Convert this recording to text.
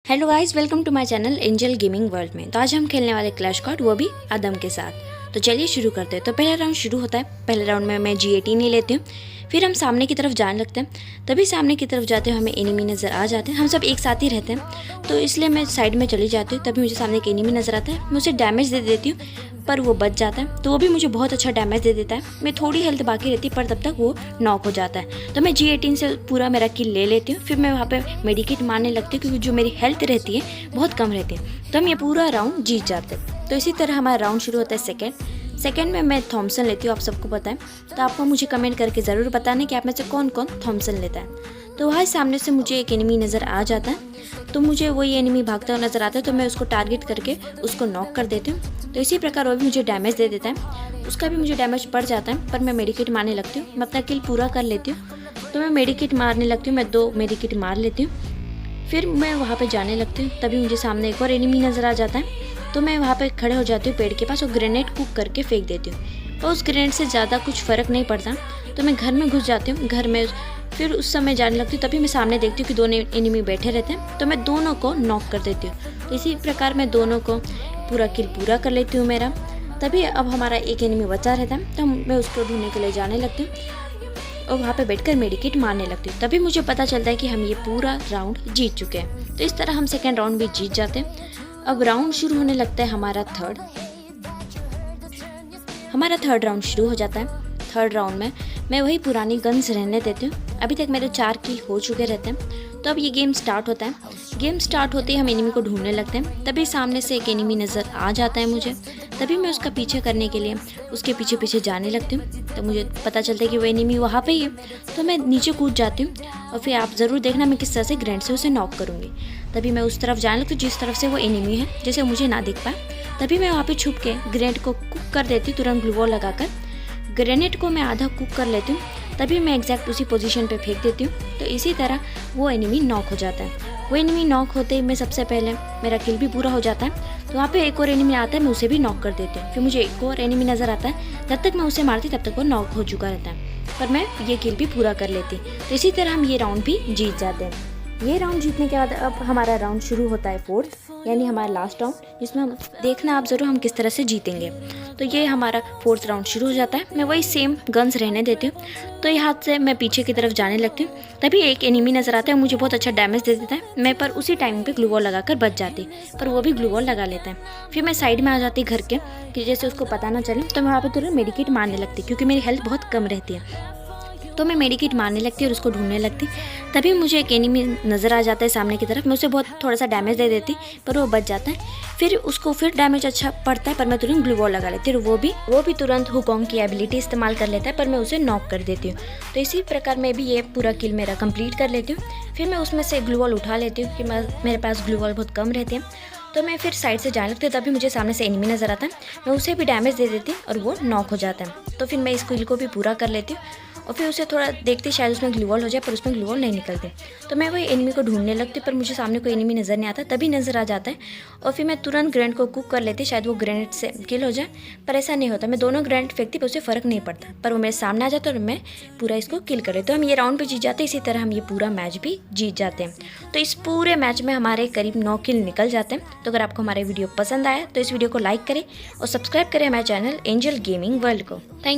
Hello guys, welcome to my channel Angel Gaming World में। तो आज हम खेलने वाले क्लैश कार्ड, वो भी आदम के साथ। तो चलिए शुरू करते हैं। तो पहला राउंड शुरू होता है। पहले राउंड में मैं G18 ही लेती हूँ। फिर हम सामने की तरफ जाने लगते हैं। तभी सामने की तरफ जाते हुए हमें एनिमी नज़र आ जाते हैं। हम सब एक साथ ही रहते हैं, तो इसलिए मैं साइड में चली जाती हूँ। तभी मुझे सामने एक एनिमी नज़र आता है। मैं उसे डैमेज दे देती हूँ, पर वो बच जाता है। तो वो भी मुझे बहुत अच्छा डैमेज दे देता है। मैं थोड़ी हेल्थ बाकी रहती है, पर तब तक वो नॉक हो जाता है। तो मैं G18 से पूरा मेरा किल ले लेती हूँ। फिर मैं वहाँ पे मेडिकेट मारने लगती हूँ, क्योंकि जो मेरी हेल्थ रहती है बहुत कम रहती है। तो हम ये पूरा राउंड जीत जाते हैं। तो इसी तरह हमारा राउंड शुरू होता है सेकंड में मैं थॉमसन लेती हूँ, आप सबको पता है। तो आपको मुझे कमेंट करके ज़रूर बताना कि आप में से कौन कौन थॉमसन लेता है। तो वहाँ सामने से मुझे एक एनिमी नज़र आ जाता है। तो मुझे वही एनिमी भागता हुआ नज़र आता है, तो मैं उसको टारगेट करके उसको नॉक कर देती हूँ। तो इसी प्रकार वो भी मुझे डैमेज दे देता है। उसका भी मुझे डैमेज पड़ जाता है, पर मैं मेडिकेट मारने लगती हूँ। मैं अपना किल पूरा कर लेती हूँ। तो मैं मेडिकेट मारने लगती हूँ। मैं 2 मेडिकेट मार लेती हूँ। फिर मैं वहाँ पे जाने लगती हूँ। तभी मुझे सामने एक और एनिमी नज़र आ जाता है। तो मैं वहाँ पे खड़े हो जाती हूँ पेड़ के पास और ग्रेनेड कुक करके फेंक देती हूँ। तो उस ग्रेनेड से ज़्यादा कुछ फ़र्क नहीं पड़ता। तो मैं घर में घुस जाती हूँ। घर में फिर उस समय जाने लगती हूँ। तभी मैं सामने देखती हूँ कि 2 एनिमी बैठे रहते हैं। तो मैं दोनों को नॉक कर देती हूँ। तो इसी प्रकार मैं दोनों को पूरा किल पूरा कर लेती हूँ मेरा। तभी अब हमारा एक एनिमी बचा रहता है। तो मैं उसको ढूंढने के लिए जाने लगती हूँ और वहाँ पे बैठकर मेडिकेट मारने लगती हूँ। तभी मुझे पता चलता है कि हम ये पूरा राउंड जीत चुके हैं। तो इस तरह हम सेकेंड राउंड भी जीत जाते हैं। अब राउंड शुरू होने लगता है हमारा थर्ड राउंड शुरू हो जाता है। थर्ड राउंड में मैं वही पुरानी गन्स रहने देती हूँ। अभी तक मेरे 4 किल हो चुके रहते हैं। तो अब ये गेम स्टार्ट होता है। गेम स्टार्ट होते ही हम एनिमी को ढूंढने लगते हैं। तभी सामने से एक एनिमी नज़र आ जाता है मुझे। तभी मैं उसका पीछे करने के लिए उसके पीछे पीछे जाने लगती हूँ। तो मुझे पता चलता है कि वो एनिमी वहाँ पे ही है। तो मैं नीचे कूद जाती हूँ और फिर आप ज़रूर देखना मैं किस तरह से ग्रेनेड से उसे नॉक करूँगी। तभी मैं उस तरफ जाने लगती हूँ जिस तरफ से वो एनिमी है, जैसे मुझे ना दिख पाए। तभी मैं वहाँ पे छुप के ग्रेनेड को कुक कर देती हूँ। तुरंत ग्लू वॉल लगाकर ग्रेनेड को मैं आधा कुक कर लेती हूँ। तभी मैं एग्जैक्ट उसी पोजीशन पे फेंक देती हूँ। तो इसी तरह वो एनिमी नॉक हो जाता है। वो एनिमी नॉक होते ही मैं सबसे पहले मेरा किल भी पूरा हो जाता है। तो वहाँ पे एक और एनिमी आता है, मैं उसे भी नॉक कर देती हूँ। फिर मुझे एक और एनिमी नज़र आता है। जब तक मैं उसे मारती तब तक वो नॉक हो चुका रहता है, पर मैं ये किल भी पूरा कर लेती। तो इसी तरह हम ये राउंड भी जीत जाते हैं। ये राउंड जीतने के बाद अब हमारा राउंड शुरू होता है फोर्थ, यानी हमारा लास्ट राउंड, जिसमें हम देखना आप ज़रूर हम किस तरह से जीतेंगे। तो ये हमारा फोर्थ राउंड शुरू हो जाता है। मैं वही सेम गन्स रहने देती हूँ। तो यहाँ से मैं पीछे की तरफ जाने लगती हूँ। तभी एक एनिमी नज़र आता है, मुझे बहुत अच्छा डैमेज दे देता है। मैं पर उसी टाइम पे ग्लू वॉल लगाकर बच जाती, पर वो भी ग्लू वॉल लगा लेता है। फिर मैं साइड में आ जाती घर के, कि जैसे उसको पता ना चले। तो मैं वहाँ पर तुरंत मेडिकेट मारने लगती, क्योंकि मेरी हेल्थ बहुत कम रहती है। तो मैं मेडिकेट मारने लगती और उसको ढूंढने लगती। तभी मुझे एक एनिमी नज़र आ जाता है सामने की तरफ। मैं उसे बहुत थोड़ा सा डैमेज दे देती, पर वो बच जाता है। फिर उसको फिर डैमेज अच्छा पड़ता है, पर मैं तुरंत ग्लू वॉल लगा लेती हूँ। वो भी तुरंत हुकॉन्ग की एबिलिटी इस्तेमाल कर लेता है, पर मैं उसे नॉक कर देती हूँ। तो इसी प्रकार मैं भी ये पूरा किल मेरा कंप्लीट कर लेती हूँ। फिर मैं उसमें से ग्लू वॉल उठा लेती हूँ, कि मेरे पास ग्लू वॉल बहुत कम रहती है। तो मैं फिर साइड से जाने लगती हूँ। तभी मुझे सामने से एनिमी नज़र आता है। मैं उसे भी डैमेज दे देती हूँ और वो नॉक हो जाता है। तो फिर मैं इस किल को भी पूरा कर लेती हूँ और फिर उसे थोड़ा देखती शायद उसमें ग्लू वॉल हो जाए, पर उसमें ग्लू वॉल नहीं निकलती। तो मैं वही एनिमी को ढूंढने लगती, पर मुझे सामने कोई एनिमी नज़र नहीं आता। तभी नज़र आ जाता है और फिर मैं तुरंत ग्रेनेड को कुक कर लेती, शायद वो ग्रेनेड से किल हो जाए। पर ऐसा नहीं होता। मैं दोनों ग्रेनेड फेंकती, पर उससे फ़र्क नहीं पड़ता। पर वो मेरे सामने आ जाता और मैं पूरा इसको किल कर लेती। तो हम ये राउंड भी जीत जाते हैं। इसी तरह हम ये पूरा मैच भी जीत जाते हैं। तो इस पूरे मैच में हमारे करीब 9 किल निकल जाते हैं। तो अगर आपको हमारे वीडियो पसंद आया तो इस वीडियो को लाइक करें और सब्सक्राइब करें हमारे चैनल एंजल गेमिंग वर्ल्ड को। थैंक